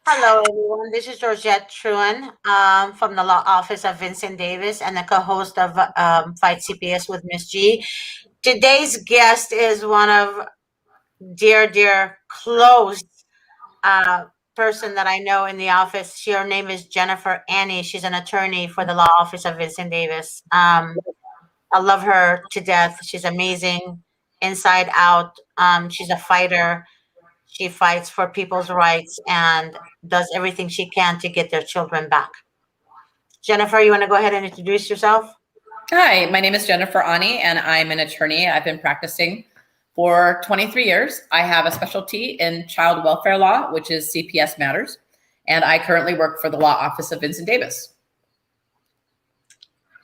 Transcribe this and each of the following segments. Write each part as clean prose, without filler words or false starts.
Hello, everyone. This is Georgette Truan from the Law Office of Vincent Davis and the co-host of Fight CPS with Miss G. Today's guest is one of dear, close uh, person that I know in the office. Her name is Jennifer Annie. She's an attorney for the Law Office of Vincent Davis. I love her to death. She's amazing, inside out. She's a fighter. She fights for people's rights and does everything she can to get their children back. Jennifer, you want to go ahead and introduce yourself? Hi, my name is Jennifer Ani, and I'm an attorney. I've been practicing for 23 years. I have a specialty in child welfare law, which is CPS matters, and I currently work for the Law Office of Vincent Davis.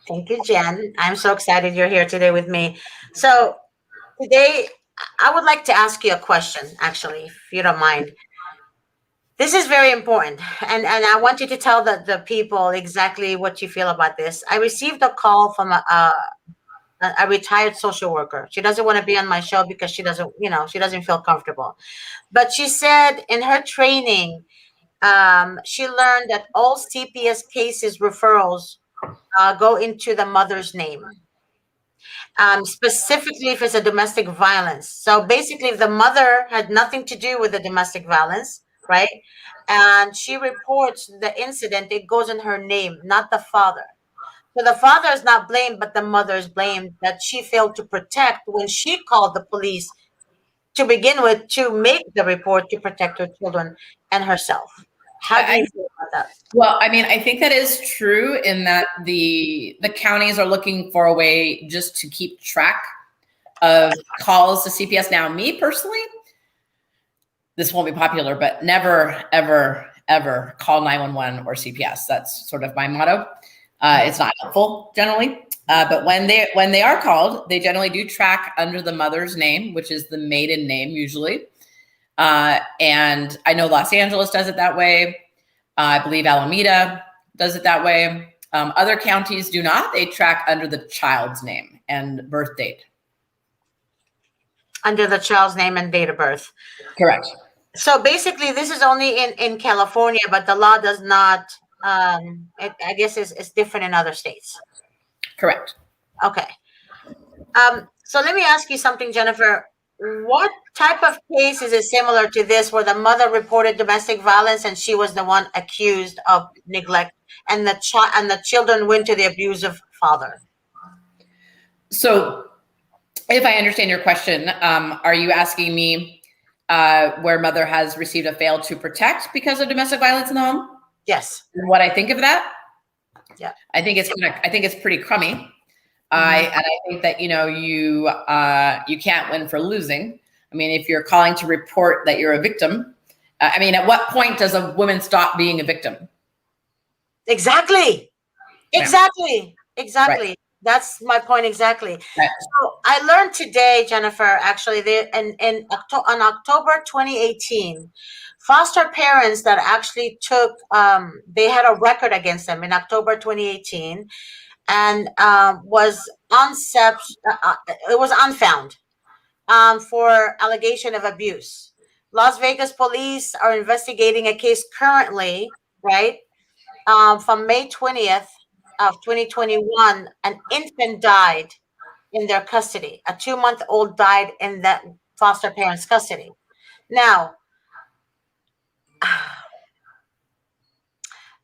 Thank you, Jen. I'm so excited you're here today with me. So today, I would like to ask you a question, actually, if you don't mind. This is very important, and I want you to tell the people exactly what you feel about this. I received a call from a retired social worker. She doesn't want to be on my show because she doesn't feel comfortable. But she said in her training, she learned that all CPS cases referrals go into the mother's name, specifically if it's a domestic violence. So basically, if the mother had nothing to do with the domestic violence, right, and she reports the incident, it goes in her name, not the father. So the father is not blamed, but the mother is blamed that she failed to protect when she called the police to begin with to make the report to protect her children and herself. How do you feel about that? Well, I mean, I think that is true in that the counties are looking for a way just to keep track of calls to CPS. Now, me personally, this won't be popular, but never, ever, ever call 911 or CPS. That's sort of my motto. It's not helpful generally, but when they are called, they generally do track under the mother's name, which is the maiden name usually. And I know Los Angeles does it that way. I believe Alameda does it that way. Other counties do not. They track under the child's name and birth date. Under the child's name and date of birth. Correct. So basically, this is only in California, but the law does not. I guess it's different in other states. Correct. Okay. So let me ask you something, Jennifer. What type of case is it similar to this, where the mother reported domestic violence and she was the one accused of neglect, and the children went to the abusive father? So, if I understand your question, are you asking me where mother has received a fail to protect because of domestic violence in the home? Yes. And what I think of that? Yeah. I think it's pretty crummy. And I think that you can't win for losing. I mean, if you're calling to report that you're a victim, I mean, at what point does a woman stop being a victim? Exactly. Right. That's my point exactly. Right. So I learned today, Jennifer, actually, on October 2018, foster parents that actually took, they had a record against them in October 2018, and it was unfound for allegation of abuse. Las Vegas police are investigating a case currently, right? From May 20th of 2021, an infant died in their custody. A 2-month-old died in that foster parent's custody. Now,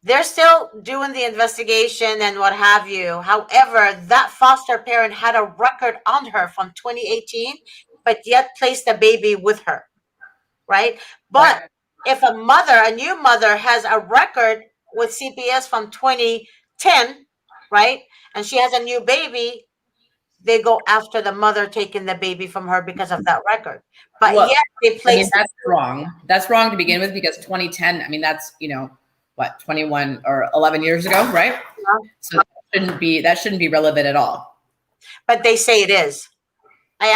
they're still doing the investigation and what have you. However, that foster parent had a record on her from 2018, but yet placed the baby with her, right? But if a new mother has a record with CPS from 2010, right, and she has a new baby, they go after the mother taking the baby from her because of that record. But yet they place. That's wrong. That's wrong to begin with, because 2010, I mean, that's, 21 or 11 years ago, right? So that shouldn't be relevant at all. But they say it is. We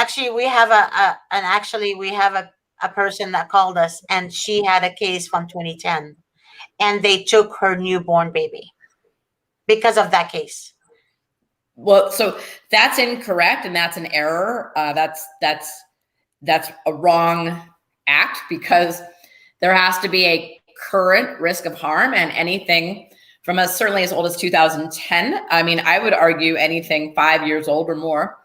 have a person that called us, and she had a case from 2010, and they took her newborn baby because of that case. Well, so that's incorrect, and that's an error. That's a wrong act, because there has to be a current risk of harm, and anything from certainly as old as 2010. I mean, I would argue anything 5 years old or more,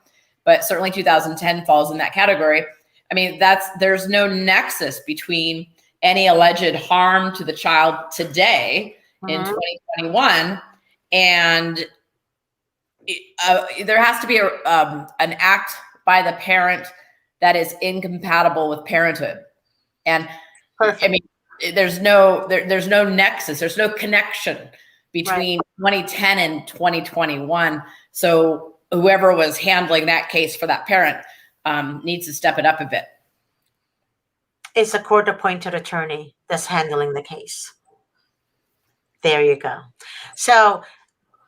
but certainly 2010 falls in that category. I mean, there's no nexus between any alleged harm to the child today in 2021 and there has to be an act by the parent that is incompatible with parenthood. And Perfect. I mean, there's no nexus. There's no connection between 2010 and 2021. So whoever was handling that case for that parent needs to step it up a bit. It's a court-appointed attorney that's handling the case. There you go. So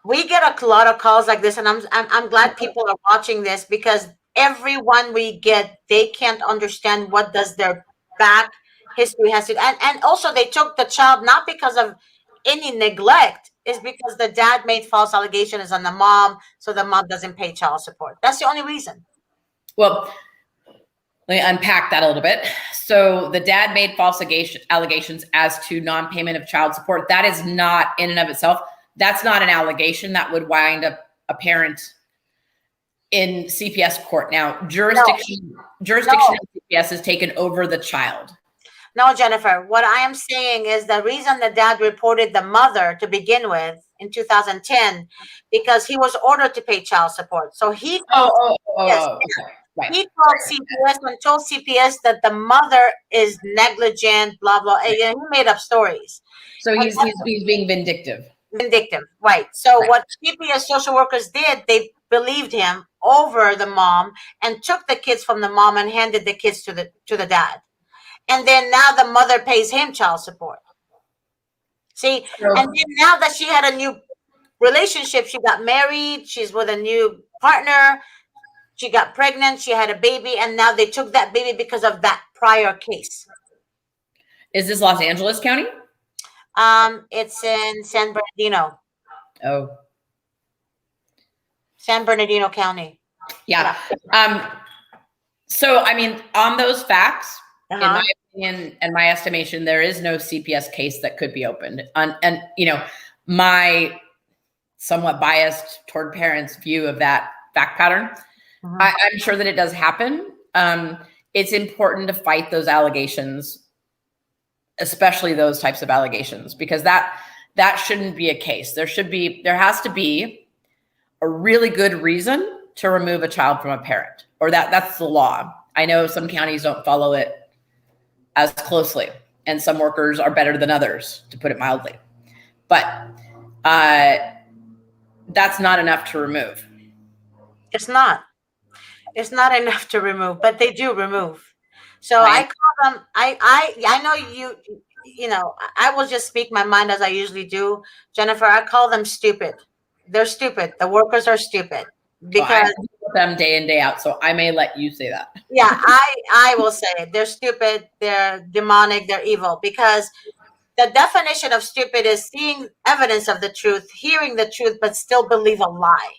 we get a lot of calls like this, and I'm glad people are watching this, because everyone we get, they can't understand what does their back history has to, and also they took the child not because of any neglect, is because the dad made false allegations on the mom, so the mom doesn't pay child support. That's the only reason. Well, let me unpack that a little bit. So the dad made false allegations as to non-payment of child support. That is not in and of itself. That's not an allegation that would wind up a parent in CPS court. Now, jurisdiction of CPS has taken over the child. No, Jennifer, what I am saying is the reason the dad reported the mother to begin with in 2010, because he was ordered to pay child support. So he He called CPS and told CPS that the mother is negligent, blah, blah. And he made up stories. So he's being vindictive. Vindictive, right. So what CPS social workers did, they believed him over the mom and took the kids from the mom and handed the kids to the dad. And then now the mother pays him child support. See, and then now that she had a new relationship, she got married, she's with a new partner, she got pregnant, she had a baby, and now they took that baby because of that prior case. Is this Los Angeles County? It's in San Bernardino. Oh. San Bernardino County. Yeah. So, I mean, on those facts, in my opinion and my estimation, there is no CPS case that could be opened. And you know, my somewhat biased toward parents' view of that fact pattern, I'm sure that it does happen. It's important to fight those allegations, especially those types of allegations, because that shouldn't be a case. There has to be a really good reason to remove a child from a parent, or that's the law. I know some counties don't follow it as closely, and some workers are better than others, to put it mildly. But that's not enough to remove. It's not. It's not enough to remove, but they do remove. So I call them. I know you know. I will just speak my mind as I usually do, Jennifer. I call them stupid. They're stupid. The workers are stupid because I deal with them day in, day out. So I may let you say that. Yeah, I will say it. They're stupid. They're demonic. They're evil, because the definition of stupid is seeing evidence of the truth, hearing the truth, but still believe a lie.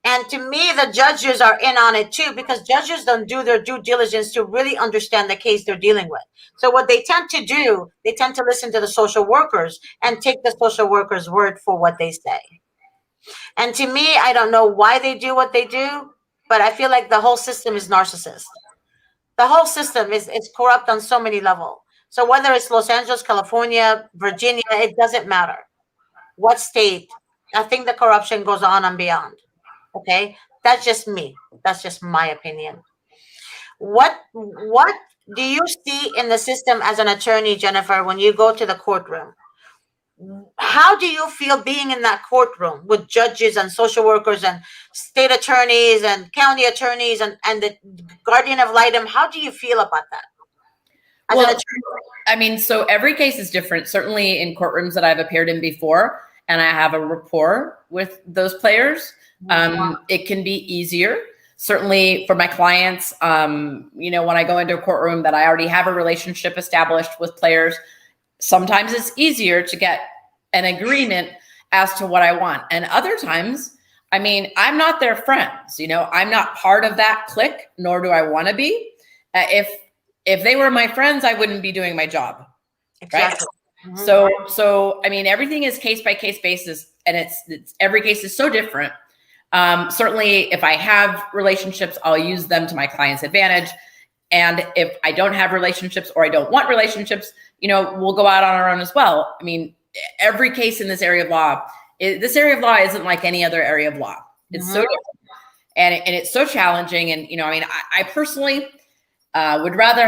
And to me, the judges are in on it too, because judges don't do their due diligence to really understand the case they're dealing with. So what they tend to do, they tend to listen to the social workers and take the social workers' word for what they say. And to me, I don't know why they do what they do, but I feel like the whole system is narcissist. The whole system is corrupt on so many levels. So whether it's Los Angeles, California, Virginia, it doesn't matter what state. I think the corruption goes on and beyond. Okay, that's just me. That's just my opinion. What do you see in the system as an attorney, Jennifer, when you go to the courtroom? How do you feel being in that courtroom with judges and social workers and state attorneys and county attorneys and the guardian ad litem? How do you feel about that? Well, I mean, so every case is different. Certainly in courtrooms that I've appeared in before, and I have a rapport with those players, it can be easier. Certainly for my clients, you know, when I go into a courtroom that I already have a relationship established with players, sometimes it's easier to get an agreement as to what I want. And other times, I mean, I'm not their friends, you know, I'm not part of that clique, nor do I want to be. If they were my friends, I wouldn't be doing my job. Exactly. So I mean, everything is case by case basis, and it's every case is so different. Certainly, if I have relationships, I'll use them to my client's advantage. And if I don't have relationships or I don't want relationships, we'll go out on our own as well. I mean, every case in this area of law, this area of law isn't like any other area of law. It's so different. And it's so challenging. And, I mean, I personally would rather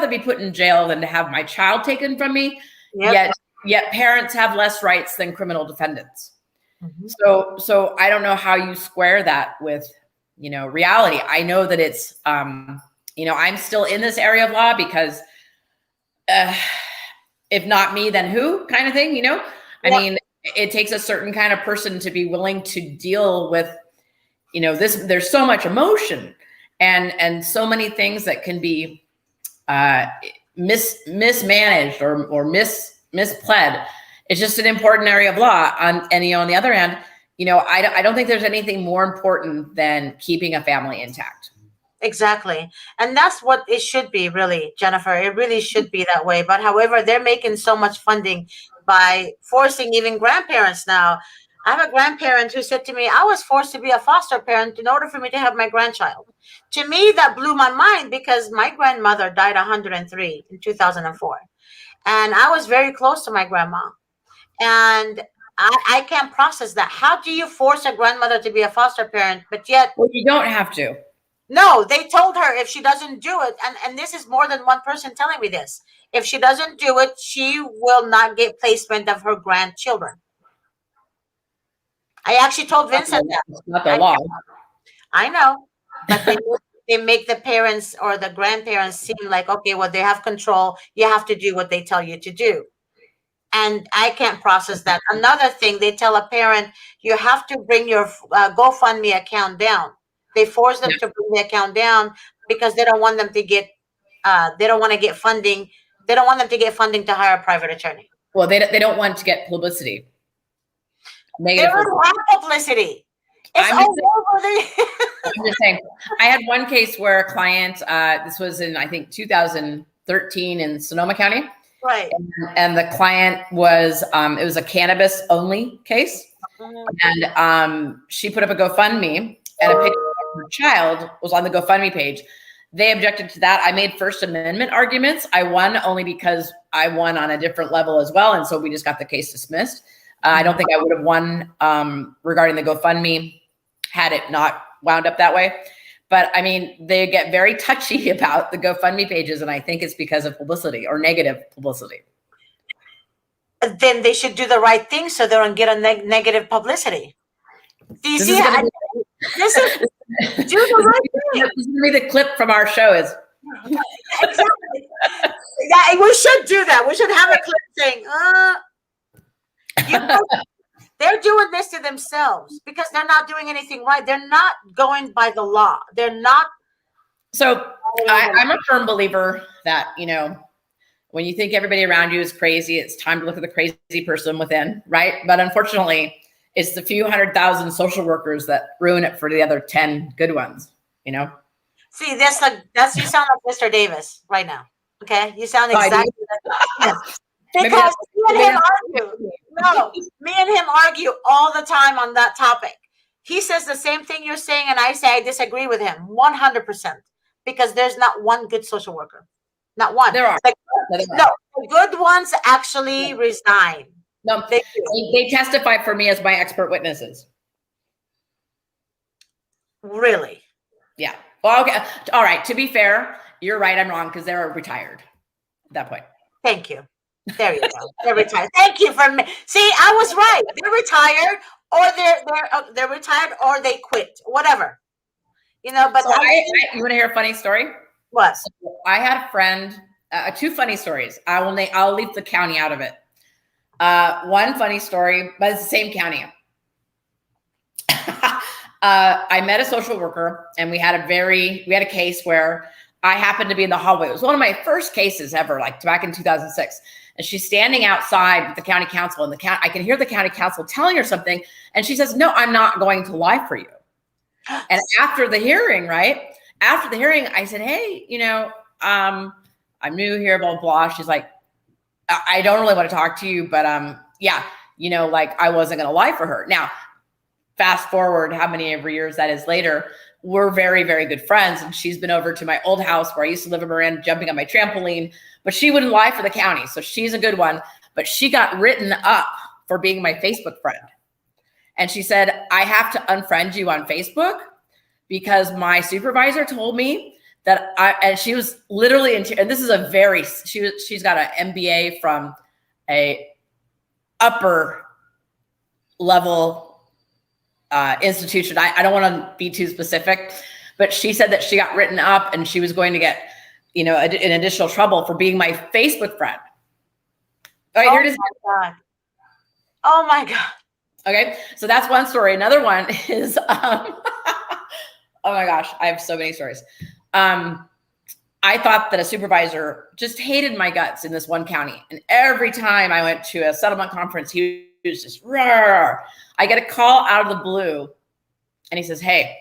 be put in jail than to have my child taken from me. Yet parents have less rights than criminal defendants. So I don't know how you square that with, reality. I know that it's, I'm still in this area of law because if not me, then who kind of thing, I mean, it takes a certain kind of person to be willing to deal with, there's so much emotion and so many things that can be mismanaged or mispled. It's just an important area of law. And on the other hand, I don't think there's anything more important than keeping a family intact. Exactly. And that's what it should be, really, Jennifer. It really should be that way. But however, they're making so much funding by forcing even grandparents now. I have a grandparent who said to me, I was forced to be a foster parent in order for me to have my grandchild. To me, that blew my mind because my grandmother died 103 in 2004. And I was very close to my grandma. And I can't process that. How do you force a grandmother to be a foster parent, but yet... Well, you don't have to. No, they told her if she doesn't do it, and this is more than one person telling me this, if she doesn't do it, she will not get placement of her grandchildren. I actually told Vincent that. It's not the law. I know, but they make the parents or the grandparents seem like, okay, well, they have control. You have to do what they tell you to do. And I can't process that. Another thing, they tell a parent, you have to bring your GoFundMe account down. They force them to bring the account down because they don't want them to get, they don't want to get funding. They don't want them to get funding to hire a private attorney. Well, they don't want to get publicity. They don't want publicity. It's all over I'm just saying. I had one case where a client, this was in, I think, 2013 in Sonoma County. Right. And the client was, it was a cannabis only case. And she put up a GoFundMe and a picture of her child was on the GoFundMe page. They objected to that. I made First Amendment arguments. I won only because I won on a different level as well. And so we just got the case dismissed. I don't think I would have won regarding the GoFundMe had it not wound up that way. But I mean, they get very touchy about the GoFundMe pages, and I think it's because of publicity or negative publicity. Then they should do the right thing so they don't get a negative publicity. Do you see? This is do the right thing. This is gonna be the clip from our show. Is exactly. Yeah, we should do that. We should have a clip saying, they're doing this to themselves because they're not doing anything right. They're not going by the law. They're not. So I'm a firm believer that, when you think everybody around you is crazy, it's time to look at the crazy person within, right? But unfortunately, it's the few 100,000 social workers that ruin it for the other 10 good ones, See, that's you sound like Mr. Davis right now. Okay, you sound exactly like yes. Because me and him argue. No, me and him argue all the time on that topic. He says the same thing you're saying, and I say I disagree with him 100%. Because there's not one good social worker, not one. There are. No, the good ones actually resign. No, they testify for me as my expert witnesses. Really? Yeah. Well, okay. All right. To be fair, you're right. I'm wrong because they're retired at that point. Thank you. There you go. They're retired. Thank you for me. See, I was right. They're retired, or they're retired, or they quit. Whatever. But so you want to hear a funny story? What? So I had a friend. Two funny stories. I'll leave the county out of it. One funny story, but it's the same county. I met a social worker, and we had a case where I happened to be in the hallway. It was one of my first cases ever, like back in 2006. And she's standing outside with the county council, and I can hear the county council telling her something, and she says, "No, I'm not going to lie for you." And after the hearing, I said, "Hey, I'm new here, blah, blah, blah." She's like, I don't really want to talk to you, but yeah, you know, like I wasn't going to lie for her. Now, fast forward how many ever years that is later, we're very, very good friends. And she's been over to my old house where I used to live in Marin, jumping on my trampoline, but she wouldn't lie for the county. So she's a good one, but she got written up for being my Facebook friend. And she said, I have to unfriend you on Facebook because my supervisor told me that and she was literally and this is a very, she's got an MBA from a upper level institution. I don't want to be too specific, but she said that she got written up and she was going to get, you know, in additional trouble for being my Facebook friend. All right, here it is. Oh my God. Okay, so that's one story. Another one is, oh my gosh, I have so many stories. I thought that a supervisor just hated my guts in this one county. And every time I went to a settlement conference, he was just, roar. I get a call out of the blue and he says, hey,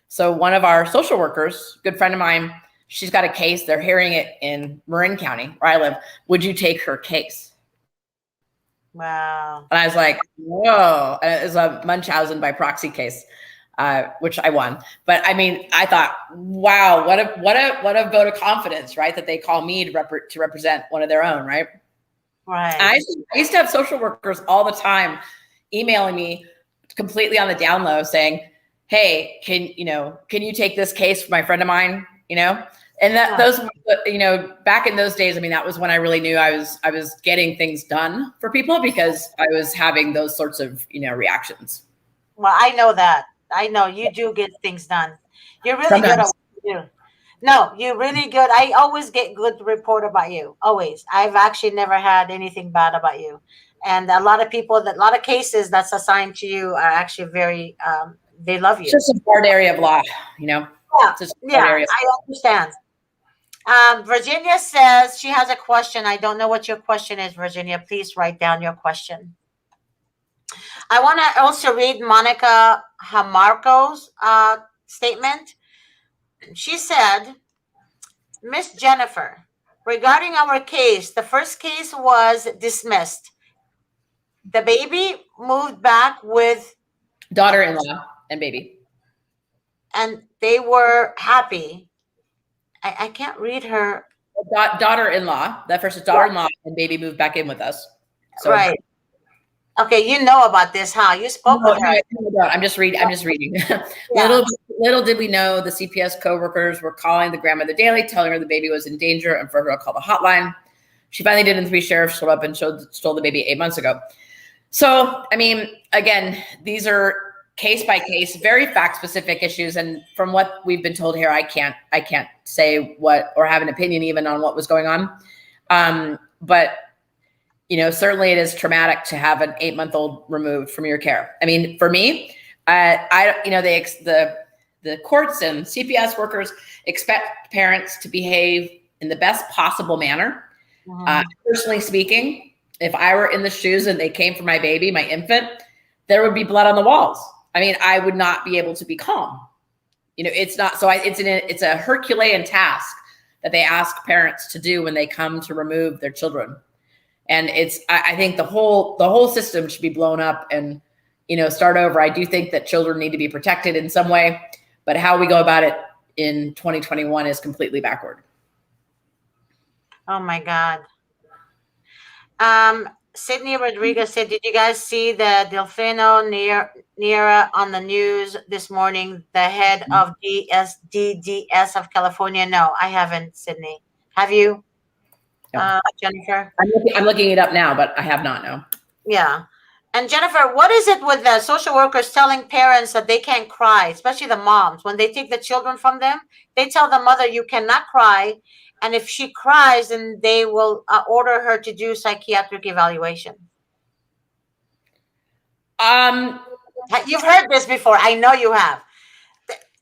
so one of our social workers, good friend of mine, she's got a case. They're hearing it in Marin County, where I live. Would you take her case? Wow. And I was like, whoa. And it was a Munchausen by proxy case, which I won. But I mean, I thought, wow, what a vote of confidence, right? That they call me to represent one of their own, right? Right. I used to have social workers all the time emailing me completely on the down low saying, hey, can you take this case for my friend of mine, you know? And that those, you know, back in those days, I mean, that was when I really knew I was getting things done for people because I was having those sorts of, you know, reactions. Well, I know that. I know you do get things done. You're really Sometimes. good at what you do. No, you're really good. I always get good report about you. Always. I've actually never had anything bad about you. And a lot of cases that's assigned to you are actually very, they love you. It's just a hard area of law, you know? Yeah, I understand. Virginia says she has a question. I don't know what your question is, Virginia. Please write down your question. I want to also read Monica Hamarco's statement. She said, Miss Jennifer, regarding our case, the first case was dismissed. The baby moved back with daughter-in-law and baby. And they were happy. I can't read her. Daughter-in-law. That first is daughter-in-law and baby moved back in with us. So, right. Okay, you know about this, huh? You spoke with her. No, I'm just reading. Yeah. Little did we know the CPS coworkers were calling the grandmother daily, telling her the baby was in danger and for her to call the hotline. She finally did, and 3 sheriffs showed up and stole the baby 8 months ago. So, I mean, again, these are case by case, very fact specific issues. And from what we've been told here, I can't say what or have an opinion even on what was going on. But you know, certainly it is traumatic to have an 8-month-old removed from your care. I mean, for me, the courts and CPS workers expect parents to behave in the best possible manner. Personally speaking, if I were in the shoes and they came for my baby, my infant, there would be blood on the walls. I mean, I would not be able to be calm. You know, it's not, so it's a Herculean task that they ask parents to do when they come to remove their children. And I think the whole system should be blown up and, you know, start over. I do think that children need to be protected in some way, but how we go about it in 2021 is completely backward. Oh my God. Sydney Rodriguez said, did you guys see the Delfino Neira on the news this morning, the head of DDS of California? No, I haven't, Sydney. Have you? Jennifer? I'm looking it up now, but I have not, no. Yeah. And Jennifer, what is it with the social workers telling parents that they can't cry, especially the moms? When they take the children from them, they tell the mother, you cannot cry. And if she cries, then they will order her to do psychiatric evaluation. You've heard this before. I know you have.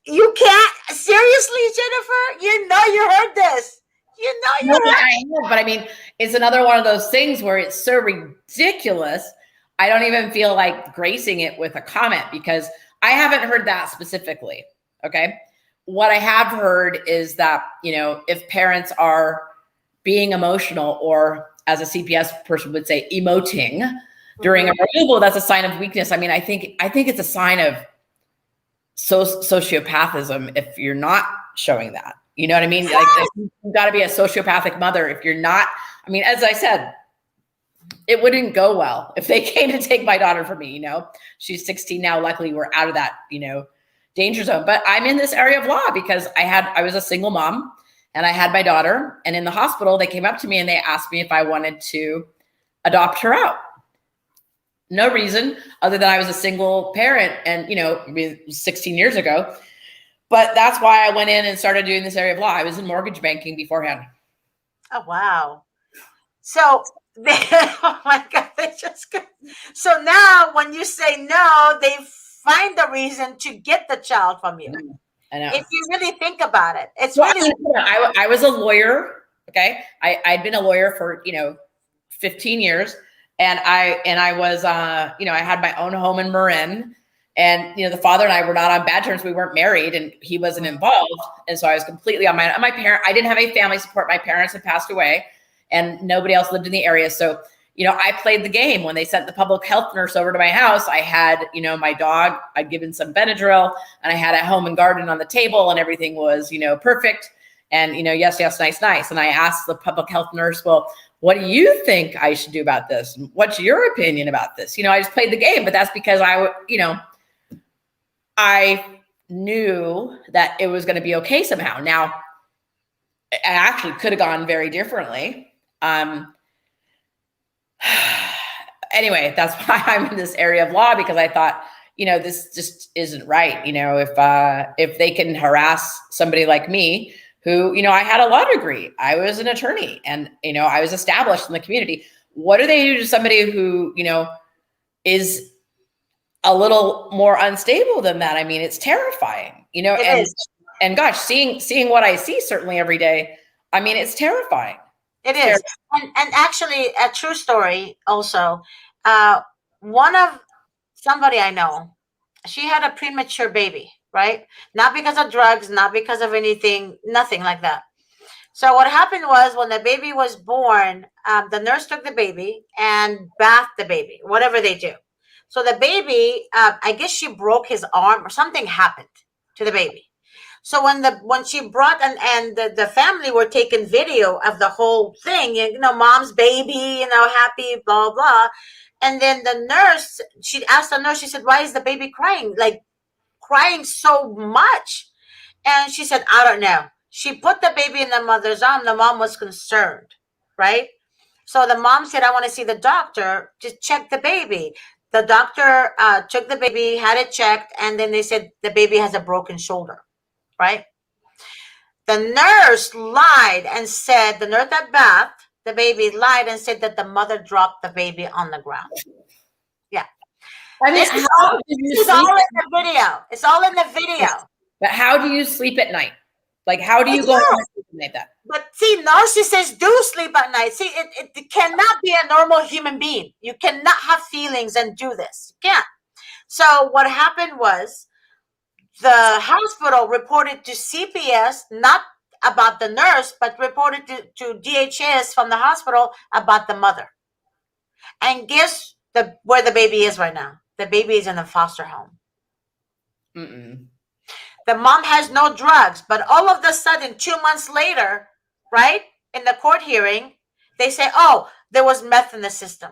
You can't. Seriously, Jennifer? You know you heard this. You know you I know, but I mean, it's another one of those things where it's so ridiculous. I don't even feel like gracing it with a comment because I haven't heard that specifically. Okay. What I have heard is that, you know, if parents are being emotional or as a CPS person would say, emoting during a removal, that's a sign of weakness. I mean, I think it's a sign of sociopathism if you're not showing that. You know what I mean? Like you've got to be a sociopathic mother if you're not. I mean, as I said, it wouldn't go well if they came to take my daughter from me. You know, she's 16 now. Luckily, we're out of that, you know, danger zone. But I'm in this area of law because I was a single mom and I had my daughter. And in the hospital, they came up to me and they asked me if I wanted to adopt her out. No reason other than I was a single parent and, you know, 16 years ago. But that's why I went in and started doing this area of law. I was in mortgage banking beforehand. Oh, wow. So, oh my God, so now when you say no, they find a reason to get the child from you. I know. If you really think about it, it's well, really. I was a lawyer. Okay. I'd been a lawyer for, you know, 15 years. And I was, you know, I had my own home in Marin. And, you know, the father and I were not on bad terms. We weren't married and he wasn't involved. And so I was completely on my own. My parent, I didn't have any family support. My parents had passed away and nobody else lived in the area. So, you know, I played the game. When they sent the public health nurse over to my house, I had, you know, my dog, I'd given some Benadryl and I had a home and garden on the table and everything was, you know, perfect. And, you know, yes, nice. And I asked the public health nurse, well, what do you think I should do about this? What's your opinion about this? You know, I just played the game, but that's because I knew that it was going to be okay somehow. Now, I actually could have gone very differently. Anyway, that's why I'm in this area of law, because I thought, you know, this just isn't right. You know, if they can harass somebody like me, who, you know, I had a law degree, I was an attorney, and, you know, I was established in the community. What do they do to somebody who, you know, is a little more unstable than that? I mean, it's terrifying, you know, and gosh, seeing what I see certainly every day. I mean, it's terrifying. It is. And actually a true story also, one of somebody I know, she had a premature baby, right? Not because of drugs, not because of anything, nothing like that. So what happened was when the baby was born, the nurse took the baby and bathed the baby, whatever they do. So the baby, I guess she broke his arm or something happened to the baby. So when she brought and the family were taking video of the whole thing, you know, mom's baby, you know, happy, blah, blah. And then the nurse, she asked the nurse, she said, why is the baby crying? Like crying so much. And she said, I don't know. She put the baby in the mother's arm. The mom was concerned, right? So the mom said, I want to see the doctor to check the baby. The doctor took the baby, had it checked, and then they said the baby has a broken shoulder, right? The nurse lied and said, the nurse that bathed the baby lied and said that the mother dropped the baby on the ground. Yeah. I mean, this is all in the video. It's all in the video. But how do you sleep at night? Like, how do you go like that? But see, narcissists do sleep at night. See, it cannot be a normal human being. You cannot have feelings and do this. You can't. So what happened was the hospital reported to CPS, not about the nurse, but reported to DHS from the hospital about the mother. And guess where the baby is right now? The baby is in a foster home. The mom has no drugs, but all of a sudden, 2 months later, right, in the court hearing, they say, oh, there was meth in the system.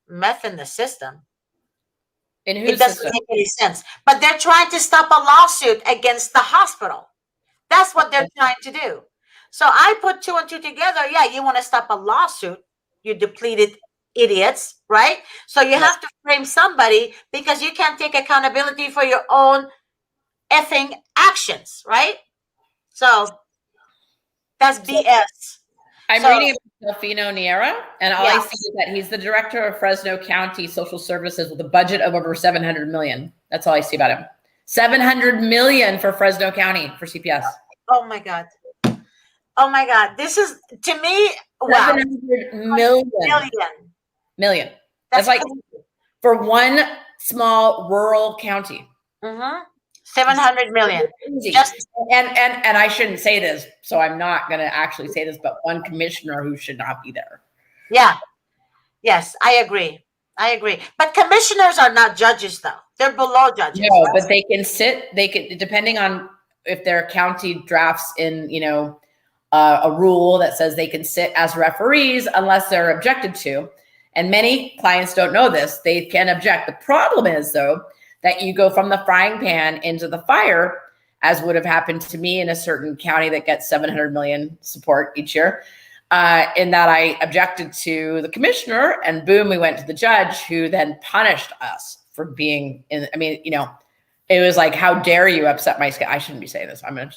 Meth in the system? It doesn't make any sense. But they're trying to stop a lawsuit against the hospital. That's what they're trying to do. So I put 2 and 2 together. Yeah, you want to stop a lawsuit, you depleted idiots, right? So you have to frame somebody because you can't take accountability for your own effing actions, right? So that's BS. I'm reading about Delfino Niera, and all I see is that he's the director of Fresno County Social Services with a budget of over $700 million. That's all I see about him. $700 million for Fresno County for CPS. Oh my God. Oh my God. This is, to me, wow. 700 million. That's like for one small rural county. 700 million. And I shouldn't say this, so I'm not going to actually say this, but one commissioner who should not be there. Yeah. Yes, I agree. I agree. But commissioners are not judges, though. They're below judges. No, but they can sit, they could, depending on if their county drafts in, a rule that says they can sit as referees unless they're objected to. And many clients don't know this. They can object. The problem is, though, that you go from the frying pan into the fire, as would have happened to me in a certain county that gets 700 million support each year. In that I objected to the commissioner, and boom, we went to the judge, who then punished us for being in. I mean, it was like, how dare you upset my skin? I shouldn't be saying this. I'm gonna.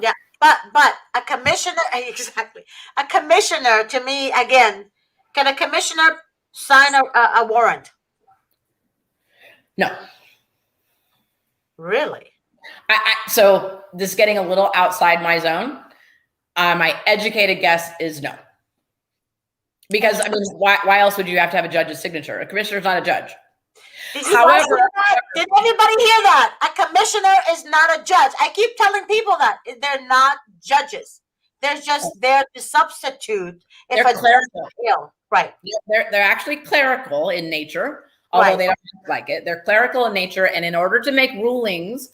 Yeah, but a commissioner, exactly. A commissioner, to me, again, can a commissioner sign a warrant? No. Really? So this is getting a little outside my zone. My educated guess is no. Because, I mean, why else would you have to have a judge's signature? A commissioner's not a judge. However, did anybody hear that? A commissioner is not a judge. I keep telling people that they're not judges. They're just there to substitute if they're clerical. Ill. Right. They're actually clerical in nature, although they don't like it. They're clerical in nature, and in order to make rulings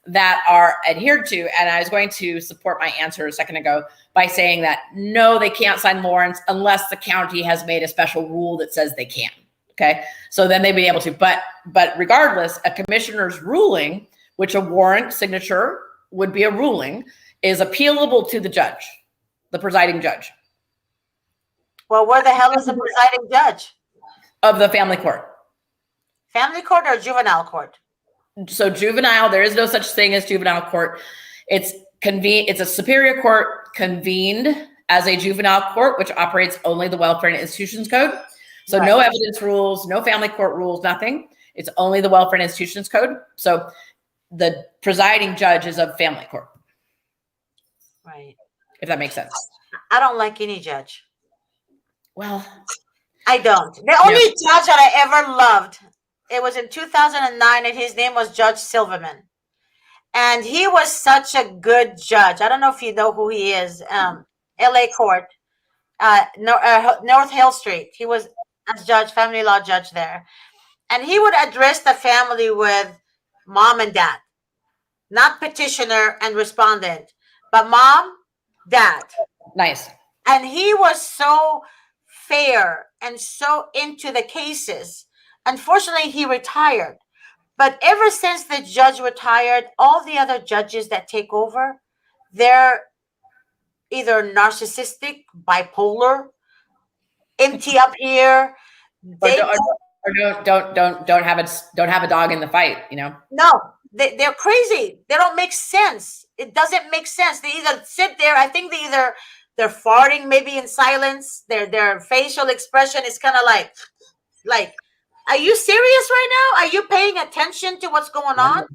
that are adhered to, and I was going to support my answer a second ago by saying that no, they can't sign warrants unless the county has made a special rule that says they can. Okay, so then they'd be able to. But regardless, a commissioner's ruling, which a warrant signature would be a ruling, is appealable to the judge, the presiding judge. Well, where the hell is the presiding judge? Of the family court. Family court or juvenile court? So juvenile, there is no such thing as juvenile court. It's a superior court convened as a juvenile court, which operates only the Welfare and Institutions Code. So no evidence rules, no family court rules, nothing. It's only the Welfare and Institutions Code. So the presiding judge is of family court. Right. If that makes sense. I don't like any judge. Well, I don't. The only judge that I ever loved, it was in 2009, and his name was Judge Silverman. And he was such a good judge. I don't know if you know who he is. LA Court, North Hill Street. He was a judge, family law judge there. And he would address the family with mom and dad, not petitioner and respondent, but mom, dad. Nice. And he was so fair and so into the cases. Unfortunately, he retired. But ever since the judge retired, all the other judges that take over, they're either narcissistic, bipolar, empty up here. Don't have a dog in the fight, No, they're crazy. They don't make sense. It doesn't make sense. They either sit there. I think they're farting maybe in silence. Their facial expression is kind of like, are you serious right now? Are you paying attention to what's going on?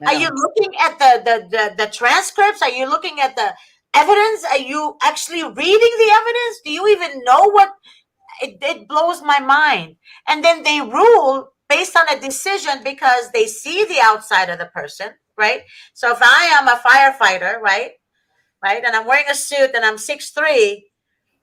Are you looking at the transcripts? Are you looking at the evidence? Are you actually reading the evidence? Do you even know what? It blows my mind. And then they rule based on a decision because they see the outside of the person, right? So if I am a firefighter, right, and I'm wearing a suit and I'm 6'3",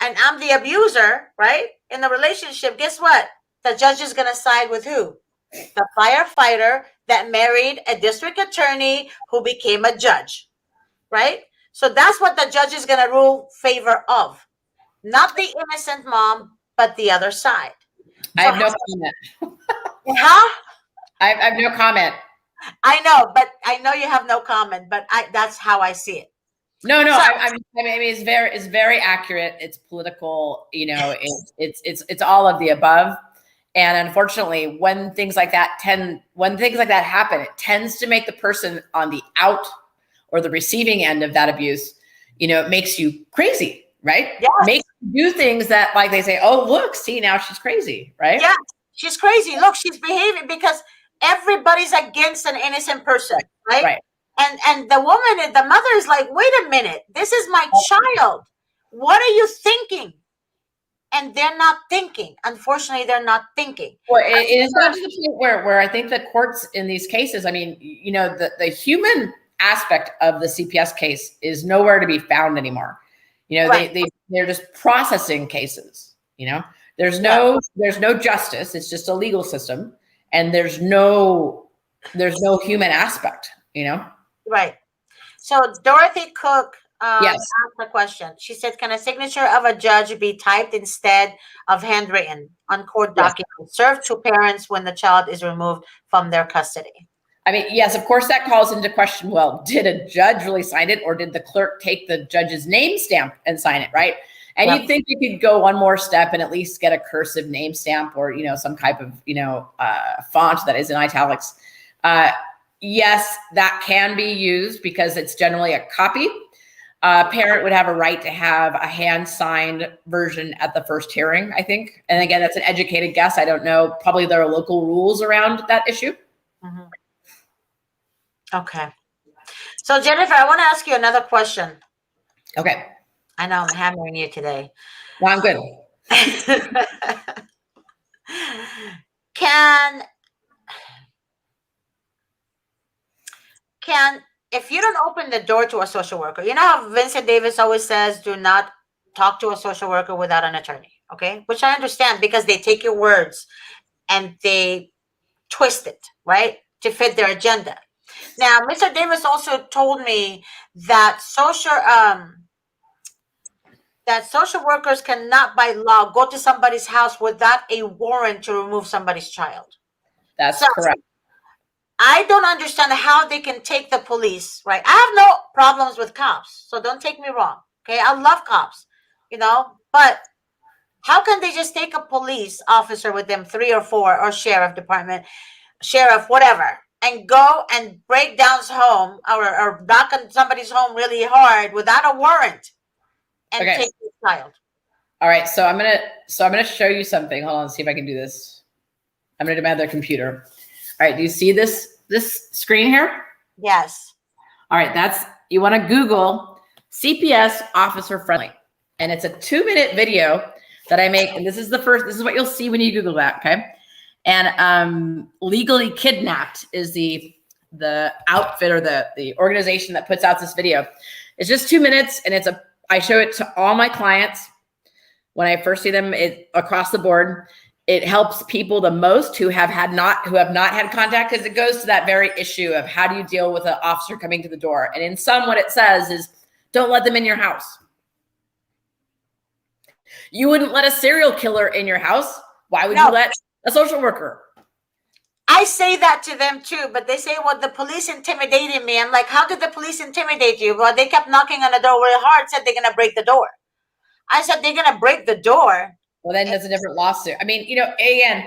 and I'm the abuser, right, in the relationship, guess what? The judge is going to side with who? The firefighter that married a district attorney who became a judge, right? So that's what the judge is going to rule favor of. Not the innocent mom, but the other side. I have no comment. Huh? I have no comment. I know, but I know you have no comment, but that's how I see it. No, I mean, it's very accurate. It's political, it's all of the above. And unfortunately, when things like that happen, it tends to make the person on the out or the receiving end of that abuse, it makes you crazy, right? Yes. Makes you do things that, like, they say, oh, look, see, now she's crazy, right? Yeah, she's crazy. Look, she's behaving because everybody's against an innocent person, right? Right. And the woman, the mother is like, wait a minute, this is my child. What are you thinking? And they're not thinking. Unfortunately, they're not thinking. Well, it is not to the point where I think the courts in these cases, I mean, the human aspect of the CPS case is nowhere to be found anymore. Right. They're just processing cases. There's no justice. It's just a legal system, and there's no human aspect, Right. So Dorothy Cook Yes. asked a question. She said, "Can a signature of a judge be typed instead of handwritten on court Yes. documents served to parents when the child is removed from their custody?" I mean, yes, of course, that calls into question, well, did a judge really sign it, or did the clerk take the judge's name stamp and sign it, right? And Yep. you'd think you could go one more step and at least get a cursive name stamp or, some type of, font that is in italics. Yes, that can be used because it's generally a copy. A parent would have a right to have a hand-signed version at the first hearing, I think. And again, that's an educated guess. I don't know. Probably there are local rules around that issue. Mm-hmm. Okay. So Jennifer, I want to ask you another question. Okay. I know I'm hammering you today. No, I'm good. Can if you don't open the door to a social worker, you know how Vincent Davis always says, do not talk to a social worker without an attorney, okay? Which I understand because they take your words and they twist it, right, to fit their agenda. Now, Mr. Davis also told me that social workers cannot by law go to somebody's house without a warrant to remove somebody's child. That's correct. I don't understand how they can take the police, right? I have no problems with cops, so don't take me wrong, okay? I love cops, but how can they just take a police officer with them, 3 or 4, or sheriff department, sheriff, whatever, and go and break down his home or knock on somebody's home really hard without a warrant and take the child? All right, so I'm gonna show you something. Hold on, see if I can do this. I'm gonna do my other computer. All right, do you see this screen here? Yes. All right, you want to Google CPS officer friendly, and it's a 2-minute video that I make, and this is what you'll see when you Google that, okay? And Legally Kidnapped is the outfit or the organization that puts out this video. It's just 2 minutes, and I show it to all my clients when I first see them across the board. It helps people the most who have not had contact, because it goes to that very issue of how do you deal with an officer coming to the door. And in sum, what it says is, don't let them in your house. You wouldn't let a serial killer in your house. Why would you let a social worker? I say that to them too, but they say, well, the police intimidated me. I'm like, how did the police intimidate you? Well, they kept knocking on the door really hard, said they're going to break the door. I said, they're going to break the door. Well, then that's a different lawsuit. I mean, again,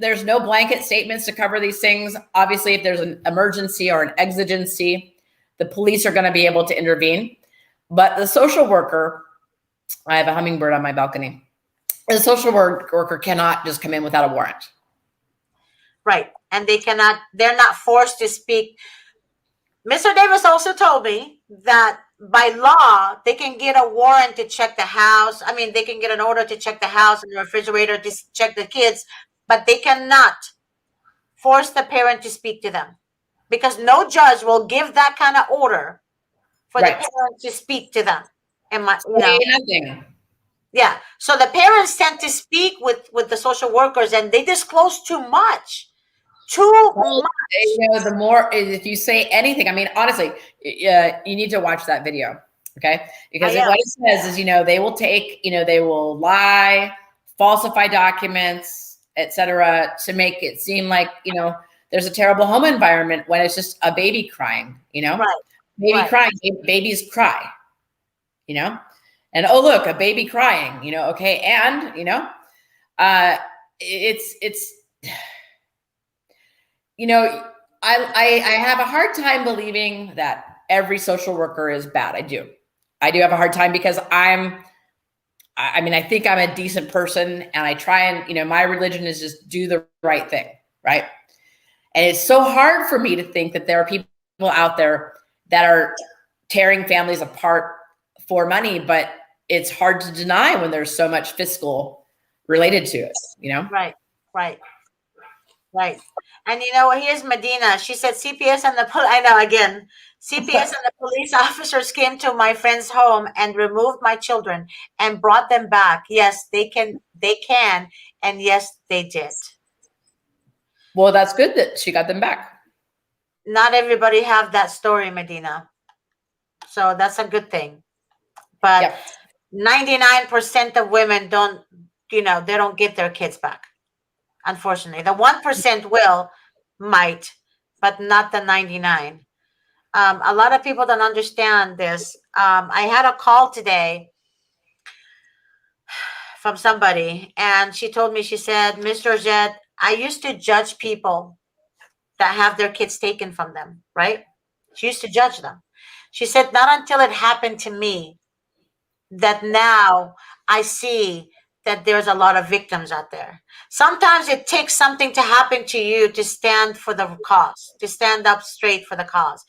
there's no blanket statements to cover these things. Obviously, if there's an emergency or an exigency, the police are going to be able to intervene. But the social worker, I have a hummingbird on my balcony. The social worker cannot just come in without a warrant. Right. And they're not forced to speak. Mr. Davis also told me that by law, they can get a warrant to check the house. I mean, they can get an order to check the house and the refrigerator to check the kids, but they cannot force the parent to speak to them, because no judge will give that kind of order for the parent to speak to them. Nothing. Yeah. So the parents tend to speak with the social workers, and they disclose too much. The more, if you say anything, I mean, honestly, you need to watch that video, okay? Because what it says is, they will take, they will lie, falsify documents, etc., to make it seem like, there's a terrible home environment when it's just a baby crying, crying, babies cry, and oh, look, a baby crying, okay, and it's. I have a hard time believing that every social worker is bad. I do have a hard time, because I think I'm a decent person, and I try and, my religion is just do the right thing. Right. And it's so hard for me to think that there are people out there that are tearing families apart for money, but it's hard to deny when there's so much fiscal related to it, Right. Right. And you know, here's Medina. She said CPS and the I know again. CPS and the police officers came to my friend's home and removed my children and brought them back. Yes, they can, and yes, they did. Well, that's good that she got them back. Not everybody have that story, Medina. So that's a good thing. But Yep. 99% of women don't, they don't get their kids back. Unfortunately, the 1% might, but not the 99. A lot of people don't understand this. I had a call today from somebody, and she told me, she said, Mr. Jet, I used to judge people that have their kids taken from them, right? She used to judge them. She said, not until it happened to me that now I see that there's a lot of victims out there. Sometimes it takes something to happen to you to stand for the cause, to stand up straight for the cause.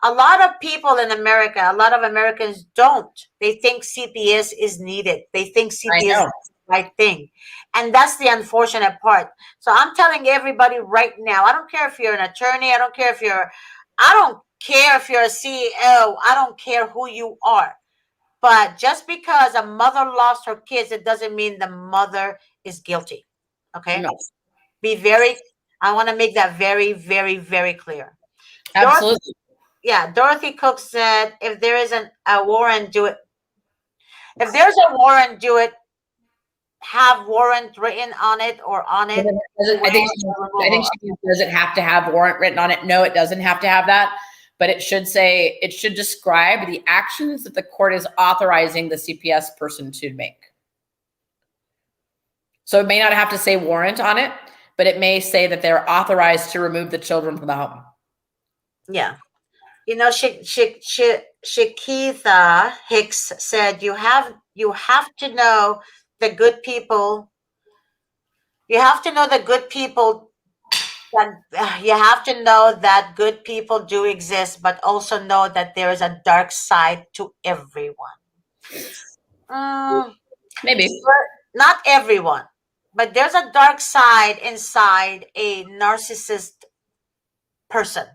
A lot of people in America, a lot of Americans don't. They think CPS is needed. They think I CPS is know. the right thing. And that's the unfortunate part. So I'm telling everybody right now, I don't care if you're an attorney, I don't care if you're a CEO, I don't care who you are. But just because a mother lost her kids, it doesn't mean the mother is guilty. Okay? No. I want to make that very, very, very clear. Absolutely. Dorothy Cook said, if there isn't a warrant, do it. If there's a warrant, do it. Have warrant written on it or on it. I think she does it have to have warrant written on it. No, it doesn't have to have that. But it should describe the actions that the court is authorizing the CPS person to make. So it may not have to say warrant on it, but it may say that they're authorized to remove the children from the home. Yeah. You know, Shakitha Hicks said, you have to know the good people. You have to know the good people. You have to know that good people do exist, but also know that there is a dark side to everyone. Maybe. Not everyone, but there's a dark side inside a narcissist person.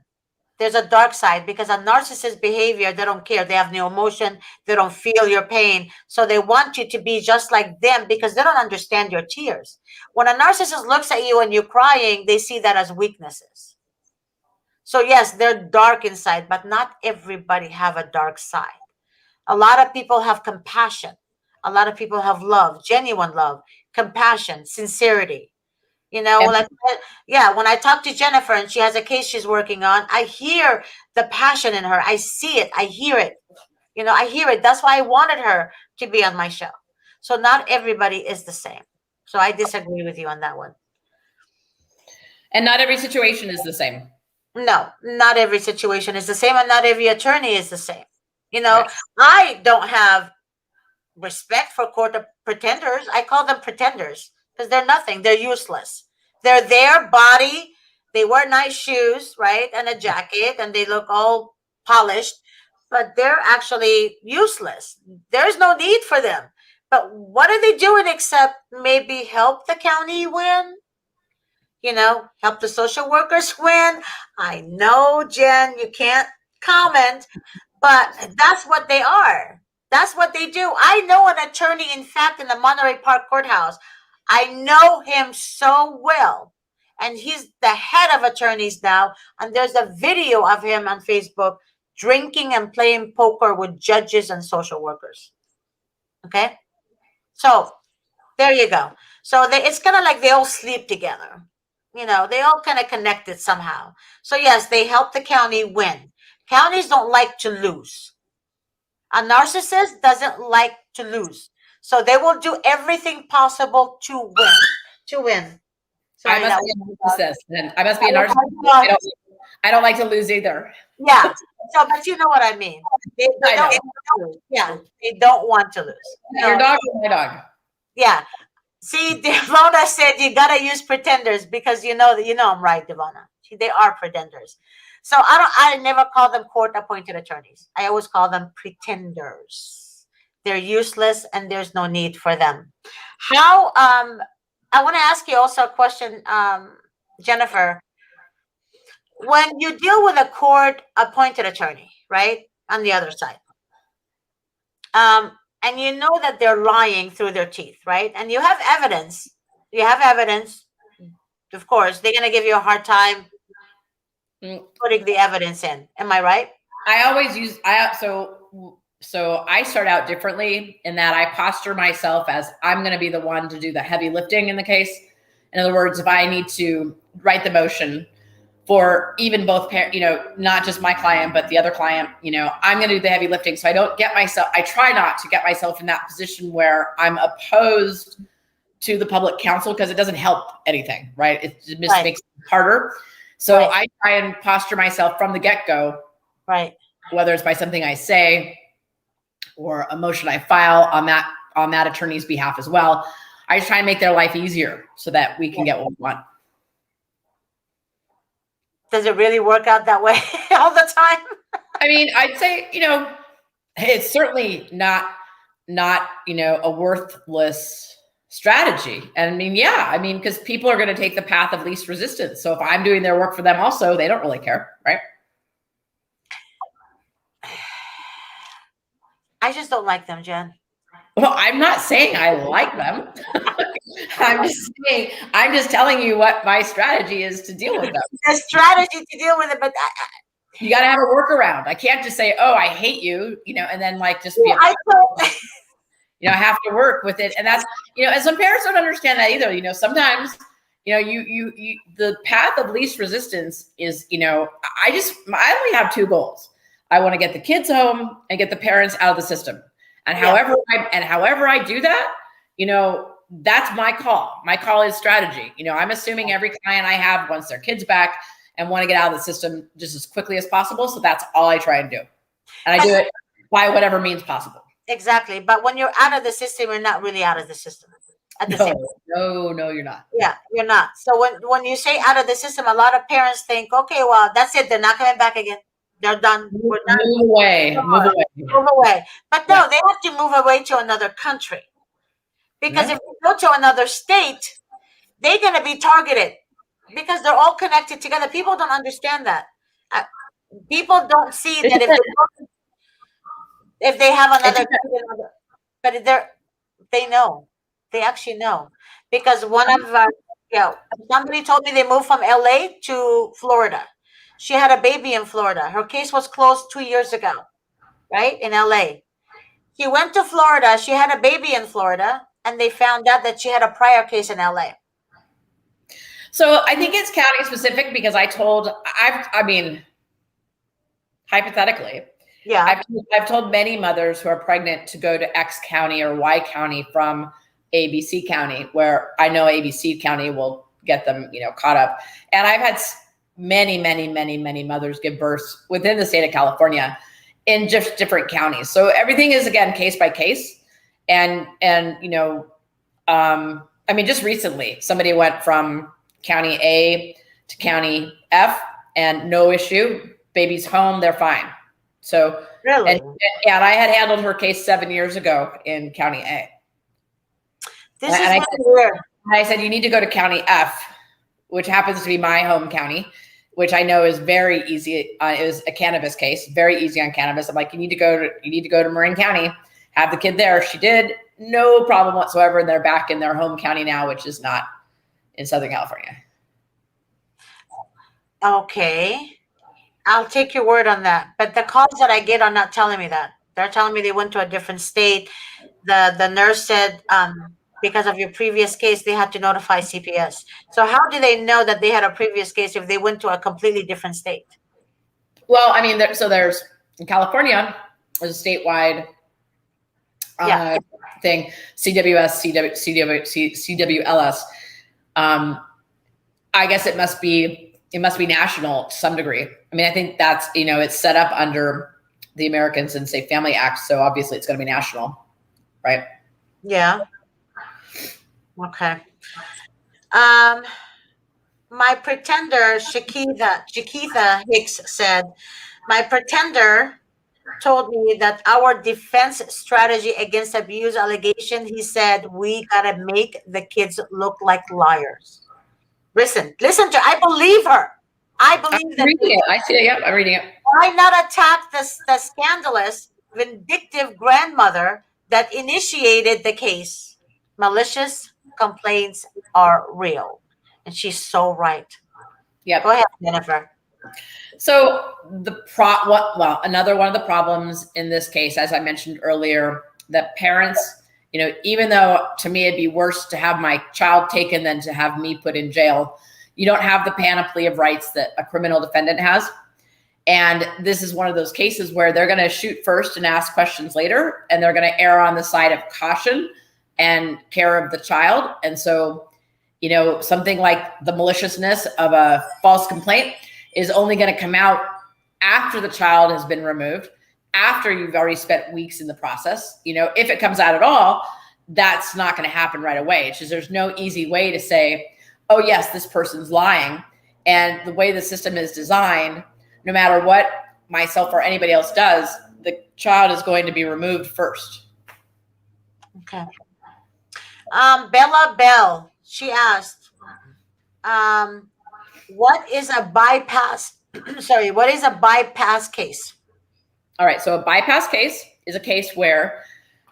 There's a dark side because a narcissist behavior, they don't care. They have no emotion. They don't feel your pain. So they want you to be just like them because they don't understand your tears. When a narcissist looks at you and you're crying, they see that as weaknesses. So yes, they're dark inside, but not everybody have a dark side. A lot of people have compassion. A lot of people have love, genuine love, compassion, sincerity. You know, when I talk to Jennifer and she has a case she's working on, I hear the passion in her. I see it. I hear it. You know, I hear it. That's why I wanted her to be on my show. So not everybody is the same. So I disagree with you on that one. And not every situation is the same. No, not every situation is the same, and not every attorney is the same. You know, Right. I don't have respect for court of pretenders. I call them pretenders because they're nothing. They're useless. They're their body. They wear nice shoes, right? And a jacket, and they look all polished, but they're actually useless. There's no need for them. But what are they doing except maybe help the county win? You know, help the social workers win. I know, Jen, you can't comment, but that's what they are. That's what they do. I know an attorney, in fact, in the Monterey Park Courthouse. I know him so well. And he's the head of attorneys now. And there's a video of him on Facebook drinking and playing poker with judges and social workers. Okay? So there you go. So it's kind of like they all sleep together. You know, they all kind of connected somehow. So yes, they help the county win. Counties don't like to lose. A narcissist doesn't like to lose. So they will do everything possible to win. To win. Sorry, I must be a narcissist. Then I must be a narcissist. I don't like to lose either. Yeah. So, but you know what I mean. They don't want to lose. Yeah, they don't want to lose. Your dog or my dog? Yeah. See, Devona said you gotta use pretenders because you know I'm right, Devona. They are pretenders. So I never call them court appointed attorneys. I always call them pretenders. They're useless and there's no need for them. How I want to ask you also a question. Jennifer, when you deal with a court appointed attorney, right, on the other side, and you know that they're lying through their teeth, right, and you have evidence, of course they're going to give you a hard time putting the evidence in. Am I right? I always use so I start out differently in that I posture myself as I'm going to be the one to do the heavy lifting in the case. In other words, if I need to write the motion for even both parents, not just my client, but the other client, I'm going to do the heavy lifting. So I try not to get myself in that position where I'm opposed to the public counsel, because it doesn't help anything, right? It just Right. makes it harder. So Right. I try and posture myself from the get-go, Right. whether it's by something I say or a motion I file on that attorney's behalf as well. I just try and make their life easier so that we can get what we want. Does it really work out that way all the time? I mean, I'd say, it's certainly not a worthless strategy. And because people are going to take the path of least resistance. So if I'm doing their work for them also, they don't really care, right? I just don't like them, Jen. Well, I'm not saying I like them. I'm just telling you what my strategy is to deal with them. The strategy to deal with it, but you got to have a workaround. I can't just say, "Oh, I hate you," and then just be. I have to work with it, and that's and some parents don't understand that either. Sometimes you the path of least resistance is I only have two goals. I want to get the kids home and get the parents out of the system, and however I do that, that's my call. My call is strategy. I'm assuming every client I have wants their kids back and want to get out of the system just as quickly as possible. So that's all I try and do, and I do it by whatever means possible. Exactly. But when you're out of the system, you're not really out of the system. No, you're not. Yeah, you're not. So when you say out of the system, a lot of parents think, okay, well, that's it. They're not coming back again. They're done. We're done. Move away. But no, they have to move away to another country. Because if you go to another state, they're going to be targeted because they're all connected together. People don't understand that. People don't see that if they have another, but they know. They actually know, because one of somebody told me they moved from LA to Florida. She had a baby in Florida. Her case was closed 2 years ago, right, in LA. She went to Florida. She had a baby in Florida, and they found out that she had a prior case in LA. So I think it's county specific, because hypothetically, I've told many mothers who are pregnant to go to X county or Y county from ABC county, where I know ABC county will get them, caught up. And I've had many, many, many, many mothers give birth within the state of California in just different counties. So everything is, again, case by case. And just recently somebody went from county A to county F and no issue. Baby's home, they're fine. So really, and I had handled her case 7 years ago in county A. This is really weird. I said, you need to go to county F, which happens to be my home county, which I know is very easy. It was a cannabis case, very easy on cannabis. I'm like, you need to go to Marin County, have the kid there. She did, no problem whatsoever. And they're back in their home county now, which is not in Southern California. Okay. I'll take your word on that. But the calls that I get are not telling me that. They're telling me they went to a different state. The nurse said, because of your previous case, they had to notify CPS. So how do they know that they had a previous case if they went to a completely different state? Well, there's in California, there's a statewide thing, CWS, CWLS. I guess it must be national to some degree. I think that's, it's set up under the Americans and Safe Family Act. So obviously it's going to be national, right? Yeah. Okay. My pretender, Shakitha Hicks said, my pretender told me that our defense strategy against abuse allegation, he said, we got to make the kids look like liars. Listen, I believe her. I believe that. Reading it. I see it. Yep, I'm reading it. Why not attack the scandalous, vindictive grandmother that initiated the case? Malicious complaints are real. And she's so right. Yep. Go ahead, Jennifer. So another one of the problems in this case, as I mentioned earlier, that parents, even though to me it'd be worse to have my child taken than to have me put in jail, you don't have the panoply of rights that a criminal defendant has. And this is one of those cases where they're going to shoot first and ask questions later, and they're going to err on the side of caution and care of the child. And so, something like the maliciousness of a false complaint is only going to come out after the child has been removed, after you've already spent weeks in the process. If it comes out at all, that's not going to happen right away. It's just there's no easy way to say, oh, yes, this person's lying. And the way the system is designed, no matter what myself or anybody else does, the child is going to be removed first. Okay. Bella Bell, she asked, what is a bypass? Sorry, what is a bypass case? All right. So a bypass case is a case where,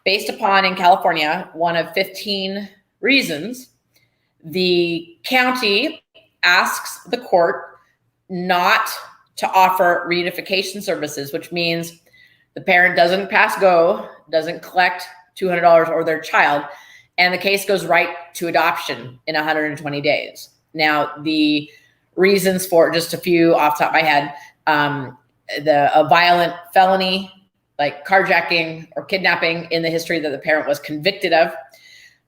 based upon in California, one of 15 reasons, the county asks the court not to offer reunification services, which means the parent doesn't pass go, doesn't collect $200 or their child, and the case goes right to adoption in 120 days. Now, the reasons for just a few off the top of my head, a violent felony like carjacking or kidnapping in the history that the parent was convicted of,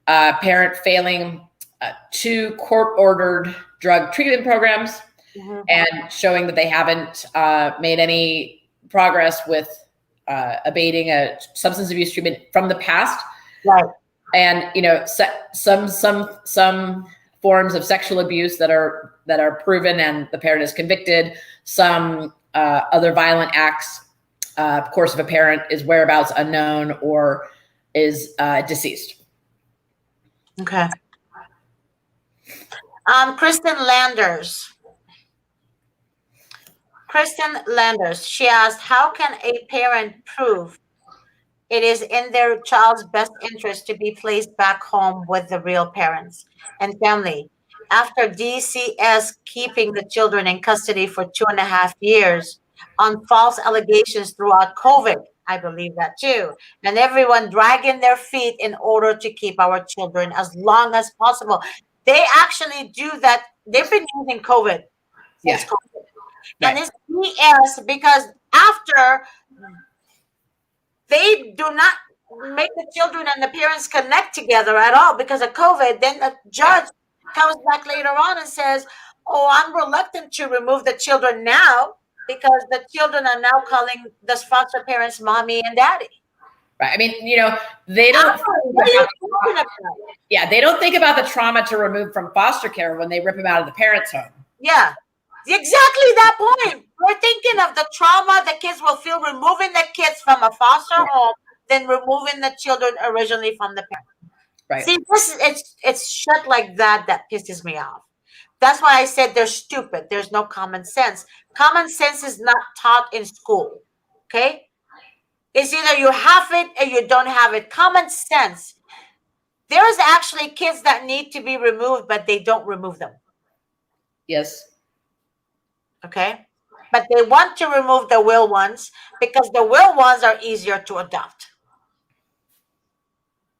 parent failing 2 court-ordered drug treatment programs, and showing that they haven't made any progress with abating a substance abuse treatment from the past. Right. And some forms of sexual abuse that are proven and the parent is convicted. Some other violent acts. Of course, if a parent is whereabouts unknown or is deceased. Okay. Kristen Landers, she asked, how can a parent prove it is in their child's best interest to be placed back home with the real parents and family after DCS keeping the children in custody for 2.5 years on false allegations throughout COVID? I believe that too. And everyone dragging their feet in order to keep our children as long as possible. They actually do that. They've been using COVID since COVID. Right. And it's BS because after they do not make the children and the parents connect together at all because of COVID, then the judge comes back later on and says, oh, I'm reluctant to remove the children now because the children are now calling the foster parents mommy and daddy. Right. I mean, they don't. They don't think about the trauma to remove from foster care when they rip them out of the parents' home. Yeah, exactly that point. We're thinking of the trauma the kids will feel removing the kids from a foster home than removing the children originally from the parents. Right. See, it's shit like that pisses me off. That's why I said they're stupid. There's no common sense. Common sense is not taught in school. Okay? It's either you have it or you don't have it. Common sense. There is actually kids that need to be removed, but they don't remove them. Yes. Okay? But they want to remove the will ones because the will ones are easier to adopt.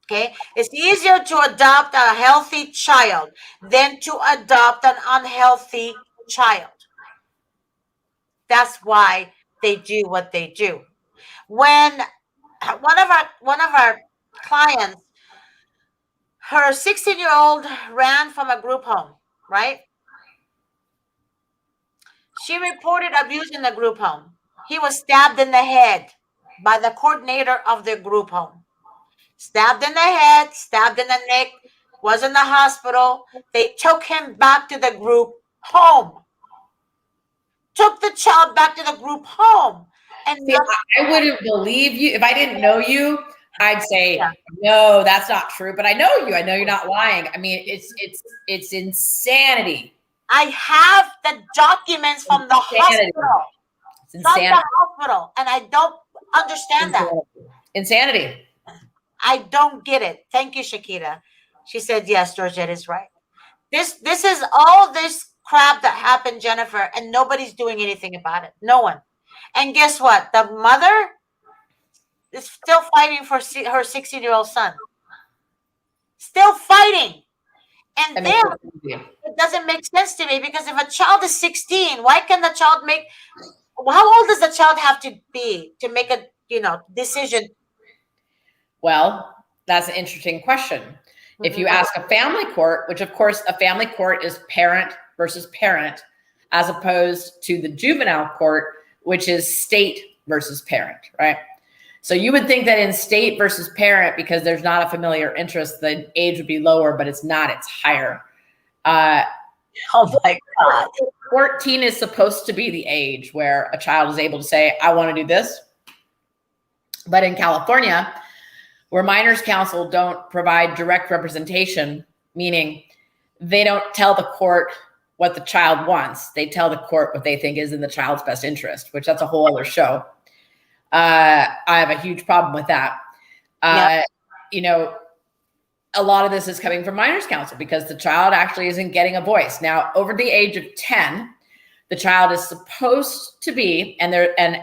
Okay? It's easier to adopt a healthy child than to adopt an unhealthy child. That's why they do what they do. When one of our clients, her 16-year-old ran from a group home, right? She reported abuse in the group home. He was stabbed in the head by the coordinator of the group home. Stabbed in the head, stabbed in the neck, was in the hospital. They took him back to the group home. Took the child back to the group home. And see, I wouldn't believe you. If I didn't know you, I'd say, no, that's not true. But I know you. I know you're not lying. I mean, it's insanity I have the documents from the Insanity. hospital. It's From insanity. the hospital, and I don't understand that. Insanity. I don't get it. Thank you, Shakira. She said, yes, Georgette is right. This is all this crap that happened, Jennifer, and nobody's doing anything about it. No one. And guess what? The mother is still fighting for her 16-year-old son. Still fighting. And then it doesn't make sense to me, because if a child is 16, why can the child make, how old does the child have to be to make a decision? Well, that's an interesting question. If you ask a family court, which of course a family court is parent versus parent, as opposed to the juvenile court, which is state versus parent, right? So you would think that in state versus parent, because there's not a familiar interest, the age would be lower, but it's not, it's higher. Oh my God. 14 is supposed to be the age where a child is able to say, I want to do this. But in California, where minors counsel don't provide direct representation, meaning they don't tell the court what the child wants. They tell the court what they think is in the child's best interest, which that's a whole other show. I have a huge problem with that. A lot of this is coming from minors counsel because the child actually isn't getting a voice. Now, over the age of 10, the child is supposed to be, and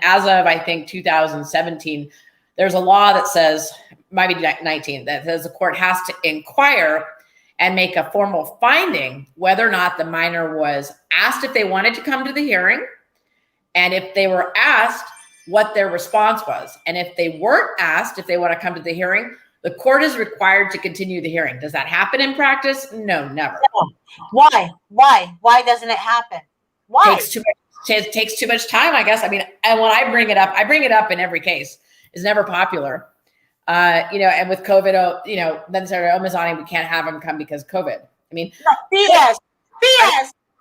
as of, I think, 2017, there's a law that says, might be 19, that says the court has to inquire and make a formal finding whether or not the minor was asked if they wanted to come to the hearing, and if they were asked, what their response was. And if they weren't asked if they want to come to the hearing, the court is required to continue the hearing. Does that happen in practice? No, never. No. Why? Why doesn't it happen? Why? It takes too much time, I guess. I mean, and when I bring it up in every case. It's never popular. And with COVID, then they started, Mazani, we can't have him come because of COVID. I mean, BS.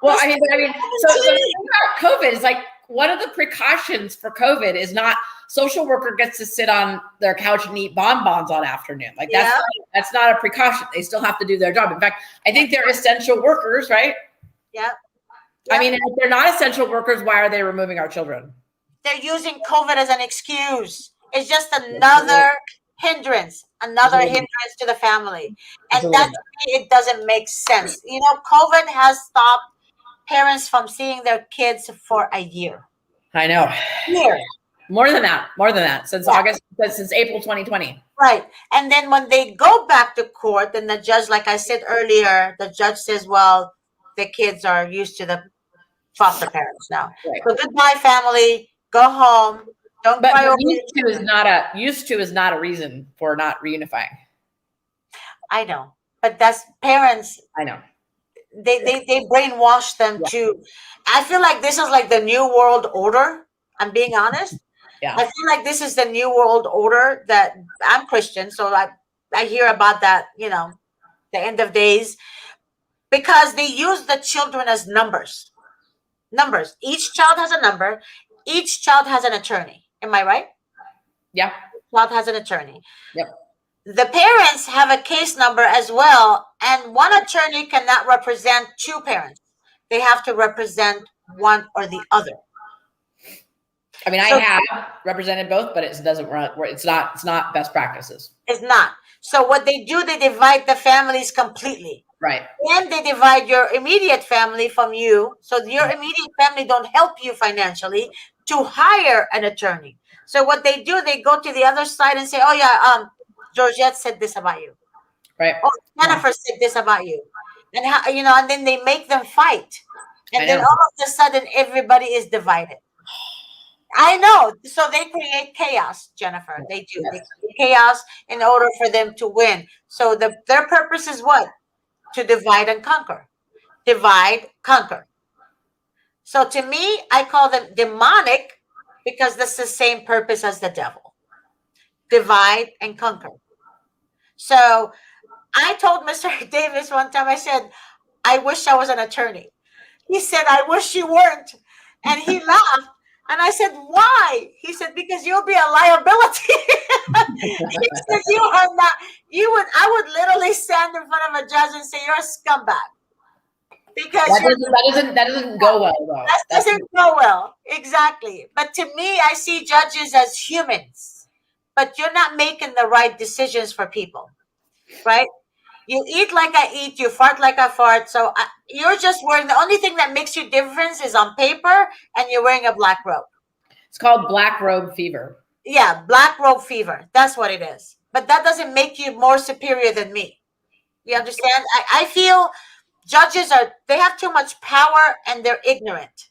Well, so the thing about COVID is like, one of the precautions for COVID is not social worker gets to sit on their couch and eat bonbons all afternoon. Like that's not a precaution. They still have to do their job. In fact, I think they're essential workers, right? Yeah. I mean, if they're not essential workers, why are they removing our children? They're using COVID as an excuse. It's just another hindrance to the family. And that, to me, it doesn't make sense. COVID has stopped parents from seeing their kids for a year. I know. Year. More than that. Since April 2020. Right. And then when they go back to court, then the judge, like I said earlier, the judge says, well, the kids are used to the foster parents now. Right. So goodbye, family. Go home. Don't cry over used to is not a reason for not reunifying. I know. But that's parents. I know. They brainwash them too. I feel like this is like the new world order. I'm being honest. Yeah. I feel like this is the new world order, that I'm Christian, so I hear about that, the end of days, because they use the children as numbers. Each child has a number. Each child has an attorney. Am I right? Yeah. Child has an attorney. Yep. The parents have a case number as well, and one attorney cannot represent two parents. They have to represent one or the other. I mean, I have represented both, but it doesn't run. It's not best practices. It's not. So what they do, they divide the families completely. Right. And they divide your immediate family from you. So your immediate family don't help you financially to hire an attorney. So what they do, they go to the other side and say, oh yeah, Georgette said this about you. Right. Oh, Jennifer said this about you. And how, and then they make them fight. And then all of a sudden everybody is divided. I know. So they create chaos, Jennifer. They do. Yes. They create chaos in order for them to win. So their purpose is what? To divide and conquer. Divide, conquer. So to me, I call them demonic because that's the same purpose as the devil. Divide and conquer. So I told Mr. Davis one time, I said, I wish I was an attorney. He said, I wish you weren't. And he laughed. And I said, why? He said, because you'll be a liability. He said, you are not, I would literally stand in front of a judge and say, you're a scumbag. because that doesn't go well though. that doesn't go well. Exactly. But to me, I see judges as humans. But you're not making the right decisions for people, right? You eat like I eat, you fart like I fart. So you're just wearing, the only thing that makes you difference is on paper, and you're wearing a black robe. It's called black robe fever. Yeah, black robe fever. That's what it is. But that doesn't make you more superior than me. You understand? I feel judges they have too much power, and they're ignorant.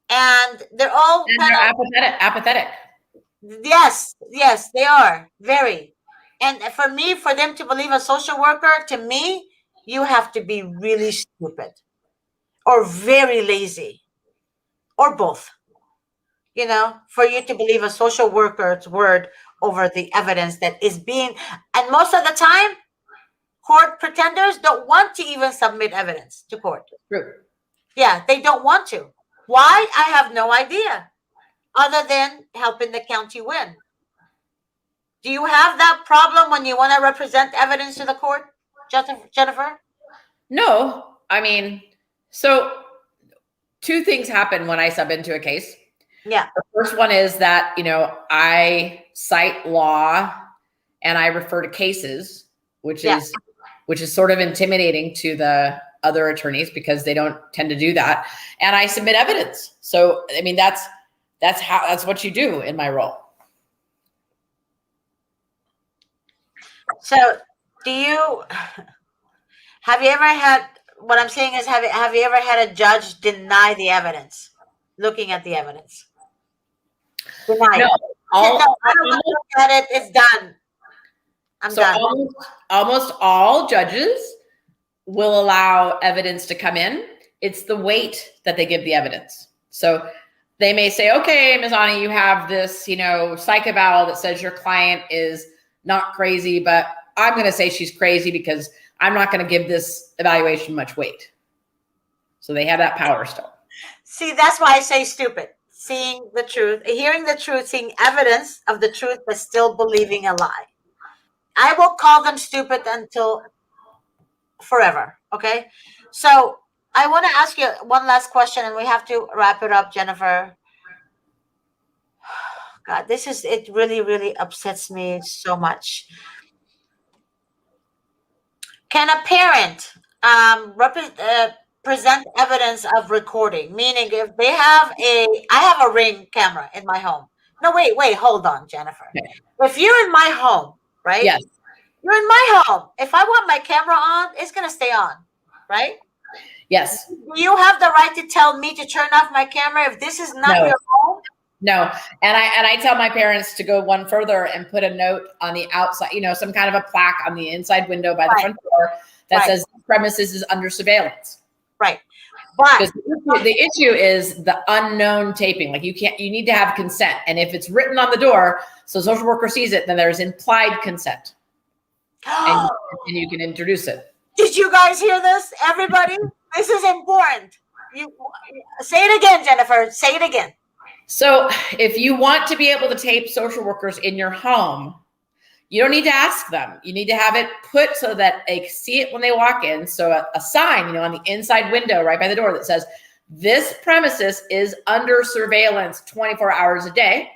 And they're all and they're apathetic. Yes, they are very. And for me, for them to believe a social worker, to me, you have to be really stupid or very lazy or both. For you to believe a social worker's word over the evidence that is being, and most of the time, court pretenders don't want to even submit evidence to court. True. Yeah, they don't want to. Why? I have no idea, other than helping the county win. Do you have that problem when you want to represent evidence to the court, Jennifer? No, I mean, so two things happen when I sub into a case. Yeah. The first one is that, I cite law and I refer to cases, which is sort of intimidating to the other attorneys because they don't tend to do that. And I submit evidence. So, I mean, that's what you do in my role. So, have you ever had, what I'm saying is, have you ever had a judge deny the evidence, looking at the evidence? Deny. No, I don't want to look at it. It's done. I'm done. Almost all judges will allow evidence to come in. It's the weight that they give the evidence. So they may say, okay, Ms. Ani, you have this, psych eval that says your client is not crazy, but I'm going to say she's crazy because I'm not going to give this evaluation much weight. So they have that power still. See, that's why I say stupid. Seeing the truth, hearing the truth, seeing evidence of the truth, but still believing a lie. I will call them stupid until forever. Okay. So I want to ask you one last question, and we have to wrap it up, Jennifer. God, it really, really upsets me so much. Can a parent present evidence of recording? Meaning, if they have I have a Ring camera in my home. No, wait, hold on, Jennifer. Okay. If you're in my home, right? Yes. You're in my home. If I want my camera on, it's going to stay on, right? Yes. Do you have the right to tell me to turn off my camera if this is not your home? No. And I tell my parents to go one further and put a note on the outside, some kind of a plaque on the inside window by the front door that says the premises is under surveillance. Right. But the issue is the unknown taping. Like you need to have consent. And if it's written on the door, so the social worker sees it, then there's implied consent. And you can introduce it. Did you guys hear this? Everybody, this is important. You say it again, Jennifer. Say it again. So if you want to be able to tape social workers in your home, you don't need to ask them. You need to have it put so that they see it when they walk in. So a sign, on the inside window right by the door that says, this premises is under surveillance 24 hours a day.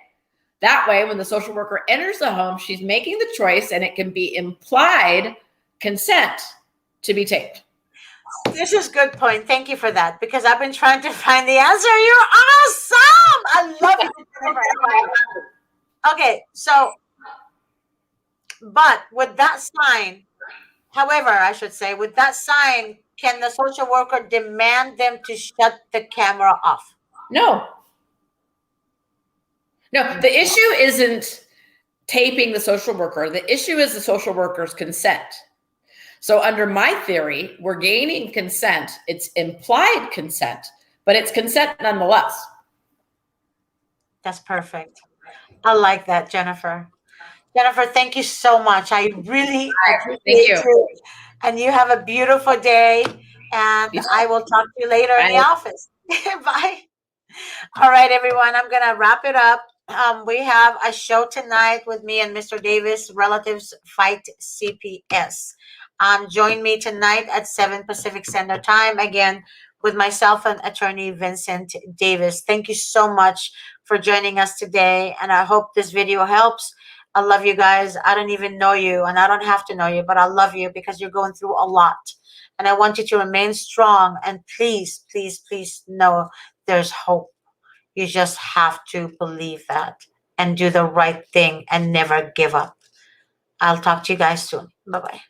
That way, when the social worker enters the home, she's making the choice, and it can be implied consent to be taped. This is a good point. Thank you for that, because I've been trying to find the answer. You're awesome. I love it. Okay, so, but with that sign, however, I should say, with that sign, can the social worker demand them to shut the camera off? No. No, the issue isn't taping the social worker. The issue is the social worker's consent. So under my theory, we're gaining consent. It's implied consent, but it's consent nonetheless. That's perfect. I like that, Jennifer. Jennifer, thank you so much. I really appreciate you. And you have a beautiful day. And I will talk to you later in the office. Bye. All right, everyone. I'm going to wrap it up. We have a show tonight with me and Mr. Davis, Relatives Fight CPS. Join me tonight at 7 Pacific Standard Time, again, with myself and attorney Vincent Davis. Thank you so much for joining us today, and I hope this video helps. I love you guys. I don't even know you, and I don't have to know you, but I love you because you're going through a lot. And I want you to remain strong, and please, please, please know there's hope. You just have to believe that and do the right thing and never give up. I'll talk to you guys soon. Bye-bye.